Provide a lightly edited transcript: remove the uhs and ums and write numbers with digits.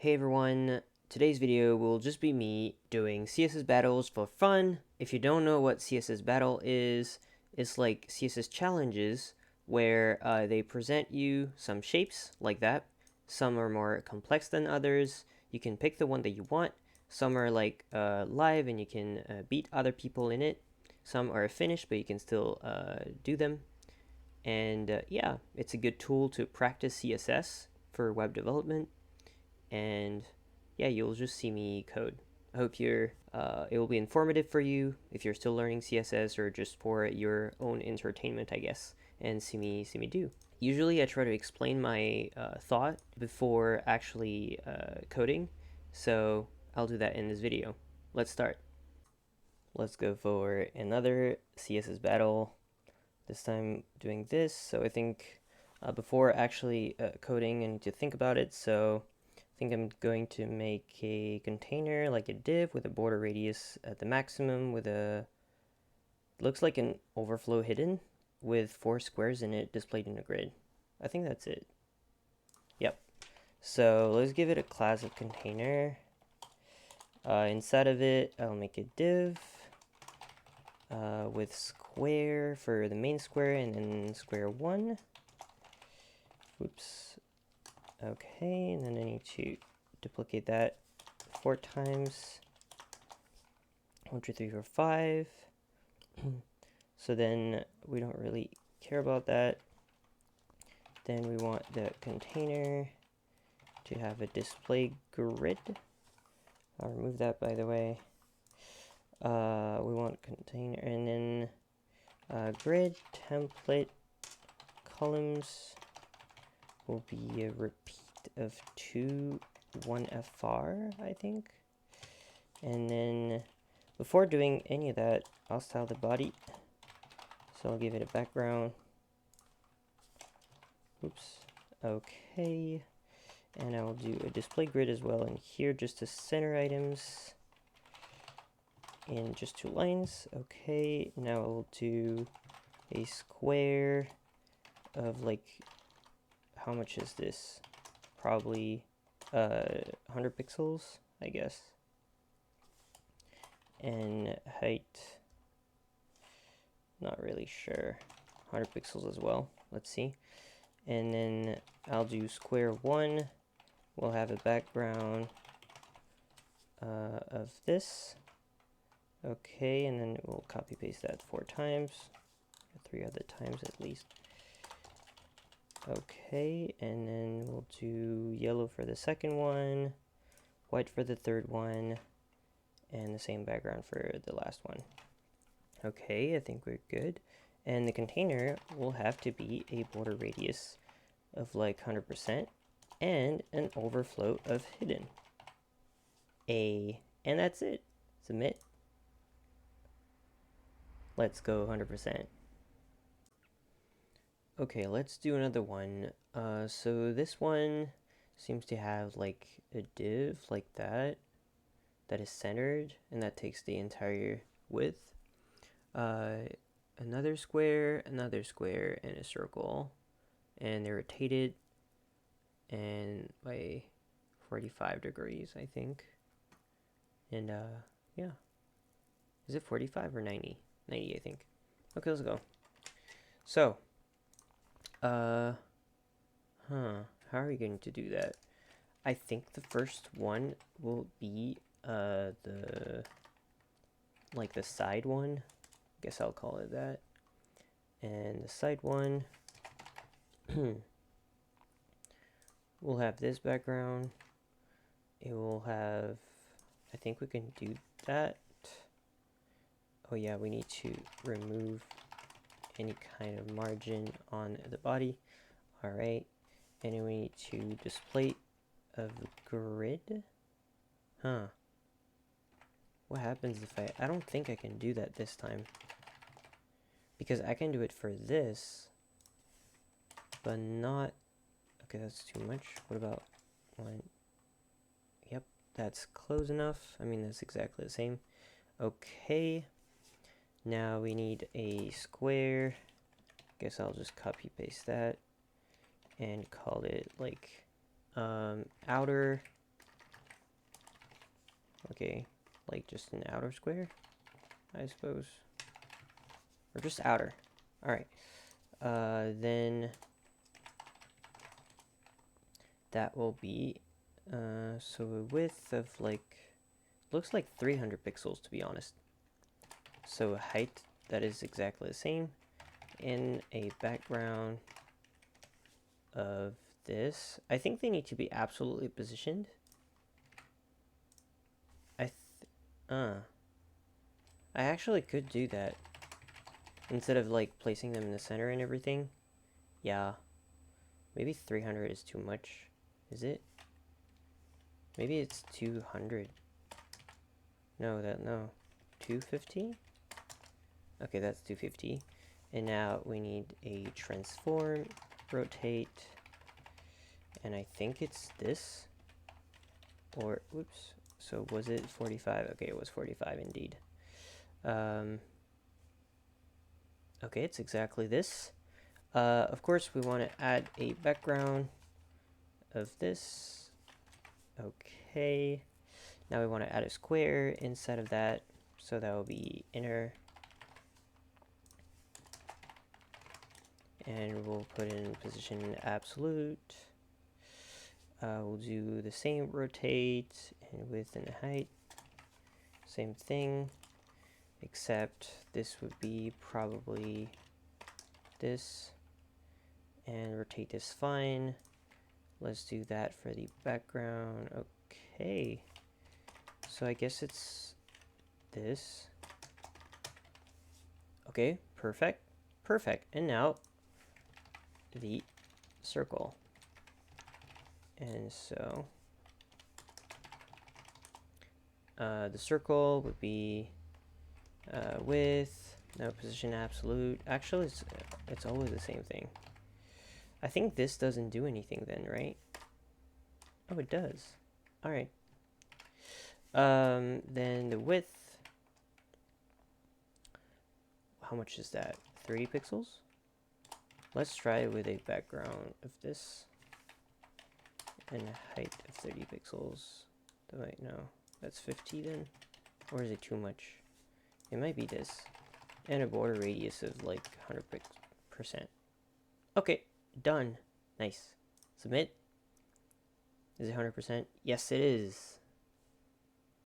Hey everyone, today's video will just be me doing CSS battles for fun. If you don't know what CSS Battle is, it's like CSS Challenges where they present you some shapes like that. Some are more complex than others. You can pick the one that you want. Some are like live and you can beat other people in it. Some are finished but you can still do them. And yeah, it's a good tool to practice CSS for web development. And yeah, you'll just see me code. I hope it will be informative for you if you're still learning CSS or just for your own entertainment, I guess, and see me do. Usually I try to explain my thought before actually coding, so I'll do that in this video. Let's start. Let's go for another CSS battle. This time doing this, so I think before actually coding I need to think about it, so I think I'm going to make a container like a div with a border radius at the maximum with a, looks like an overflow hidden with 4 squares in it displayed in a grid. I think that's it. Yep. So let's give it a class of container. Inside of it, I'll make a div with square for the main square and then square 1. Oops. Okay, and then I need to duplicate that 4 times. 1, 2, 3, 4, 5. So then we don't really care about that. Then we want the container to have a display grid. I'll remove that, by the way. We want container and then grid template columns will be a repeat of 2 1fr, I think. And then before doing any of that, I'll style the body. So I'll give it a background. Oops. Okay. And I will do a display grid as well in here just to center items in just 2 lines. Okay. Now I'll do a square of like, how much is this? Probably 100 pixels, I guess. And height, not really sure. 100 pixels as well. Let's see. And then I'll do square 1. We'll have a background of this. Okay, and then we'll copy paste that 4 times, 3 other times at least. Okay, and then we'll do yellow for the second one, white for the third one, and the same background for the last one. Okay, I think we're good. And the container will have to be a border radius of like 100% and an overflow of hidden. And that's it. Submit. Let's go 100%. Okay, let's do another one. So this one seems to have like a div like that is centered, and that takes the entire width. Another square, and a circle, and they're rotated and by 45 degrees, I think. And yeah, is it 45 or 90? 90, I think. Okay, let's go. So how are we going to do that? I think the first one will be the side one. Guess I'll call it that. And the side one we'll have this background. It will have, I think we can do that. Oh yeah, we need to remove any kind of margin on the body. All right, and then we need to display a grid. What happens if I don't think I can do that this time, because I can do it for this, but not, okay, that's too much. What about one? Yep, that's close enough. I mean, that's exactly the same. Okay, now we need a square. Guess I'll just copy paste that and call it like outer Okay, like just an outer square, I suppose. Or just outer. Alright. Then that will be, so a width of like, looks like 300 pixels to be honest. So a height that is exactly the same, and a background of this. I think they need to be absolutely positioned. I actually could do that. Instead of like placing them in the center and everything. Yeah. Maybe 300 is too much. Is it? Maybe it's 200. No. 250? Okay, that's 250. And now we need a transform, rotate, and I think it's this. Or, whoops. So was it 45? Okay, it was 45 indeed. Okay, it's exactly this. Of course, we want to add a background of this. Okay. Now we want to add a square inside of that. So that will be inner. And we'll put in position absolute. We'll do the same rotate and width and height. Same thing. Except this would be probably this. And rotate this fine. Let's do that for the background. Okay. So I guess it's this. Okay, perfect. Perfect. And now the circle. And so the circle would be width, no position absolute. Actually, it's always the same thing. I think this doesn't do anything then, right? Oh, it does. All right. Then the width. How much is that? 30 pixels? Let's try with a background of this. And a height of 30 pixels. Wait, no. That's 50 then? Or is it too much? It might be this. And a border radius of like 100%. Okay, done. Nice. Submit. Is it 100%? Yes, it is.